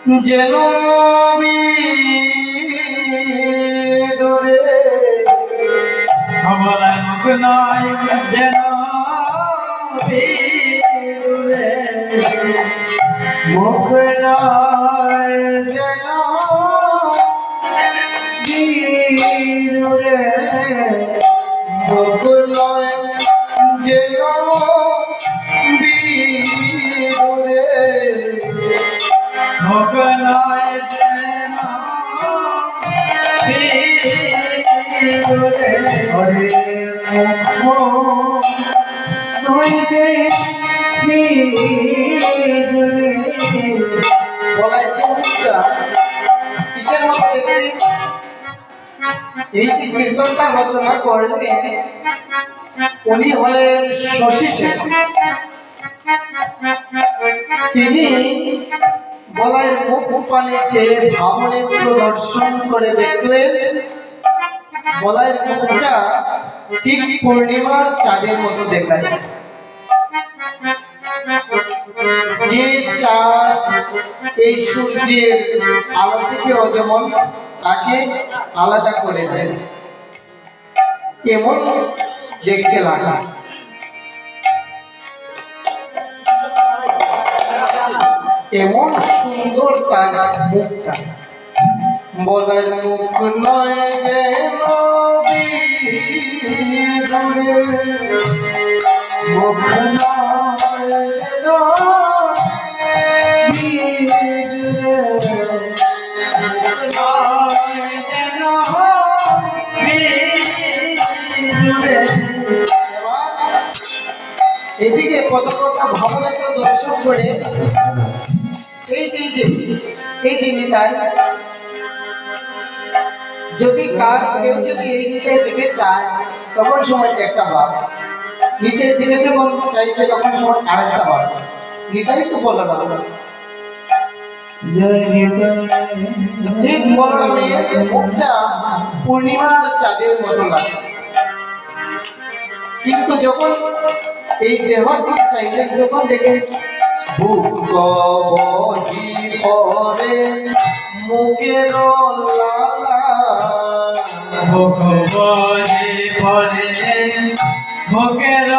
যেন দূরে আমার মুখ নয় যেন দূরে মুখ নয় যেন দূরে মুখ নয় যেন দূরে মুখ নয় যেন দূরে হরে মুখ নয় যে বলাইছে মুখটা কিসের মধ্যে এই যে কীর্তনটা রচনা করলেন উনি হলেন শশী শেষী। তিনি বলাইয়ের মুখ পানে চেয়ে ভাবনে প্রদর্শন করে দেখলেন বলাইয়ের মুখটা ঠিক পূর্ণিমার চাঁদের মতো দেখায়। যে চাঁদ এই সূর্যের আলো থেকে যেমন তাকে আলাদা করে দেয় এমন দেখতে লাগে। এমন সুন্দর তার মুখটা বলার মুখ নয় যেন মুখ নয় এদিকে কত কথা ভাবনা দর্শন করে এই যে নিতাই যদি কেউ যদি এই নিতাই দিকে চায় তখন সময় একটা ভাব, নিচের দিকে যখন চাইছে তখন সময় আরেকটা ভাব। নিতাই তো বলো না ঠিক বলো মেয়ের মুখটা পূর্ণিমার চাঁদের মতো লাগছে, কিন্তু যখন এই দেহ চাইলেন যখন দেখে বুক বহি পরে মুখের লালা মুখ বহি পরে মুখের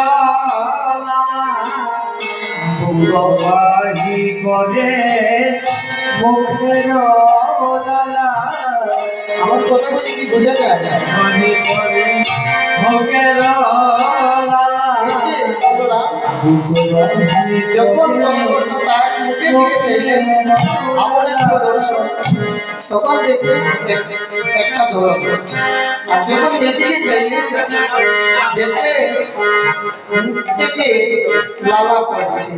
বুক বহি পরে মুখের লালা। আমার কথা বলে কি বোঝা যায়? বহি পরে মুখের যখন তার মুখের দিকে চাইলেন আমলের প্রদর্শন তখন দেখলেন একটা ধরন, আর যখন এদিকে চাইলেন দেখলে মুখ থেকে লালা পড়ছে।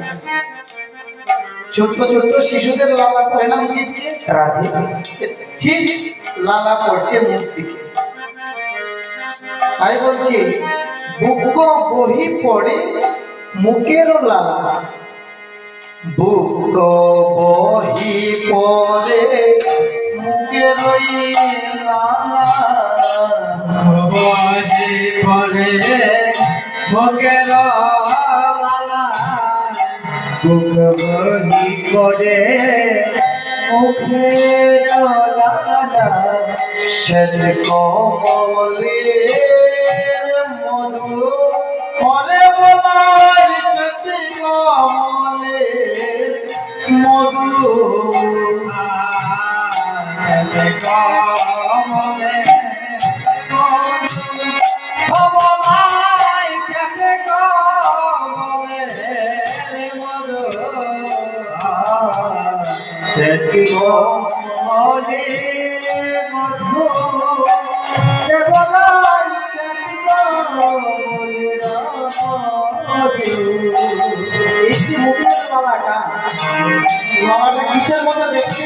ছোট্ট ছোট্ট শিশুদের লালা পড়ে না মুখের দিকে, ঠিক লালা পড়ছে মুখ থেকে। তাই বলছি বুক বহি পড়ে মুখেরও লালা, বুক বহি পড়ে মুখের লালা, বহি পরে মুখের লালা বুক বহি পড়ে মুখের লালা। শ্বেত কমলের মধু পরে বলাই শ্বেত কমলের মধু লালাটা কিসের মতো দেখতে?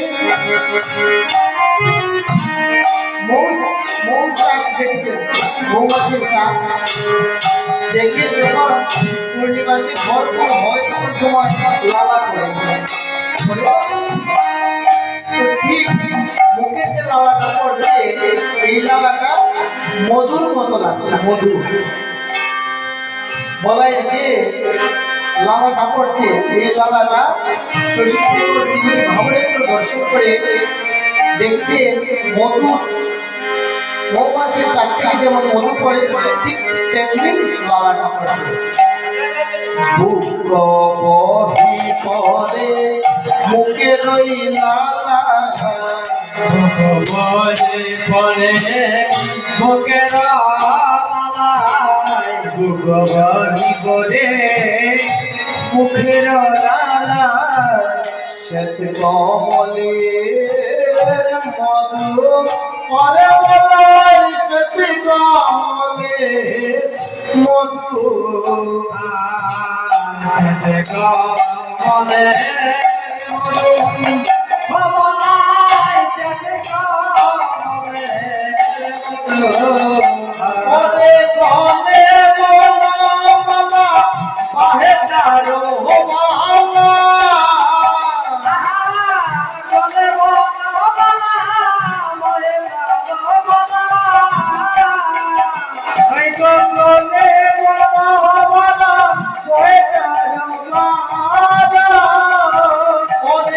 মৌচাক দেখতে, মৌমাছির চাক দেখে যখন পূর্ণিমাকে ভরপুর হয় তখন সময় লালা পড়ে ঠিক মুখের যে লালাটা পড়ছে এই লালাটা মধুর মতো লাগছে। মধু বলাই যে লালাটা পড়ছে এই লালাটা শশী তিনি ভাবনের দর্শন করে দেখছে মধু, মৌমাছির চাক থেকে যেমন মধু পড়ে ঠিক তেমনি লালাটা পড়ছে। বহি পরে মুখে রই লালা, বলে পরে মুখের লালাই, ভগবানি করে মুখের লালাই, শ্বেত কমলে মধু পরে বলাই, শ্বেত কমলে মধু কমলে ভবলাই যেতে কমলে পরে কমে বলা বাহে চারো মালা, পরে কমে বলা বাহে চারো মালা,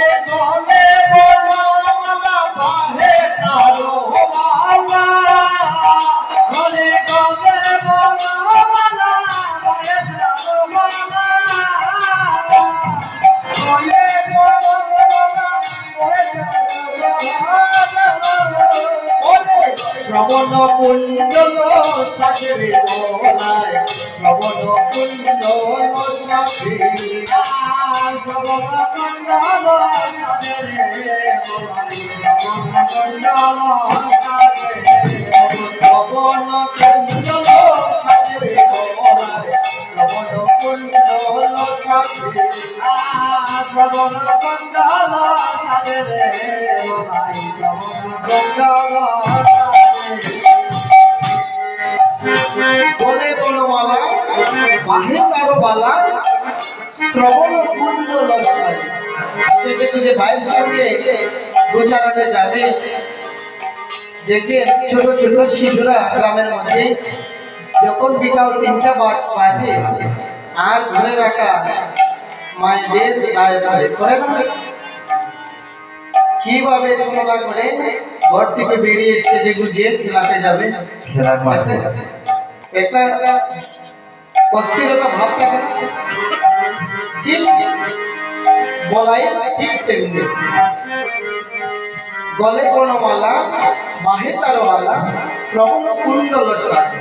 শ্রবণ কুঞ্জল সাজরে বলায়, শ্রবণ কুঞ্জল সাজরে, শ্রবণ কুঞ্জল সাজরে বলায়, শ্রবণ কুঞ্জল সাজরে, বলে বনমালা বাহে কারো বালা, শ্রবণ কুঞ্জল সাজরে। সে যে ভাইয়ের সঙ্গে গোচারণে যাবে, দেখবে ছোট ছোট শিশুরা গ্রামের মধ্যে যখন বিকাল 3টা বাজে আর ঘরে রাখা মায়েদের গায়ে গায়ে করে না, কিভাবে ছোটরা করে ঘর থেকে বেরিয়ে এসে যেগুলো যে খেলাতে যাবে, একটা অস্থিরতা ভাব থাকে না? ঠিক বলাই ঠিক তেমনি গলে বর্ণমালা বাহে তারওয়ালা, শ্রবণ কুণ্ডল সাজে।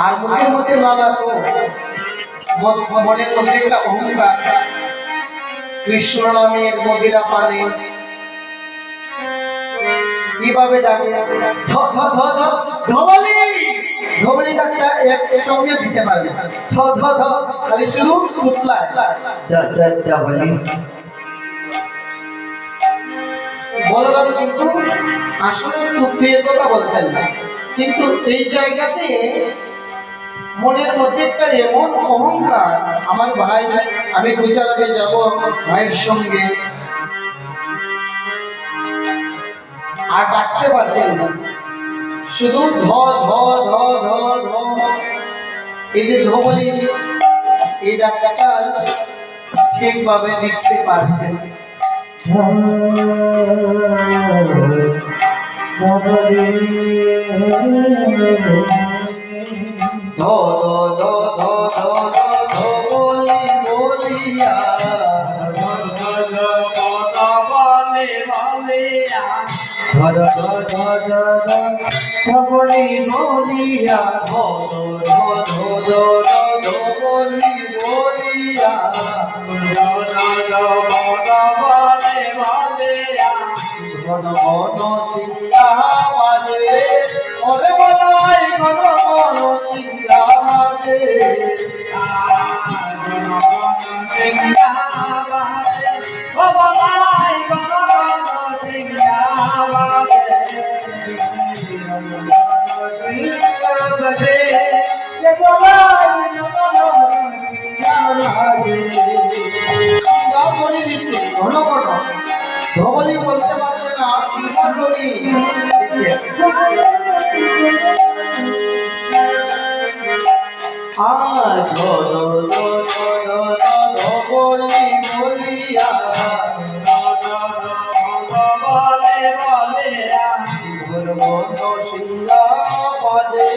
আর মুখের মধ্যে লালা তো মনের মধ্যে একটা অহংকার, কৃষ্ণ নামের মদিরা পানে কিভাবে ডাকে ধ ধ ধ ধ ধবলি, ধবলি ডাকটা একসঙ্গে দিতে পারবে, ধ ধ ধ খালি শুধু কুতলায় বলরাম কিন্তু আসলে তুতলিয়ে কথা বলতেন না, কিন্তু এই জায়গাতে মনের মধ্যে একটা এমন অহংকার, আমার ভাই আমি গুজরাটে যাব ভাইয়ের সঙ্গে, আর ডাকতে পারছেন না, শুধু ধ ধ ধ ধ ধ, এই যে ধবলি এই ডাকটা ঠিকভাবে লিখতে পারছেন। ধ ধ ধ ধ ধ ধ বলি বলিয়া, বলি বলিয়া ধ ধ ধ ধ ধ বলি বলিয়া, ঘন ঘন সিংহা বাজে, ওরে বলাই ঘন ঘন সিংহা বাজে, ঘন ঘন ধবলি বলতে পারছে না, সিংহধ্বনি ধ ধ ধ ধ ধ মন শিলা মাঝে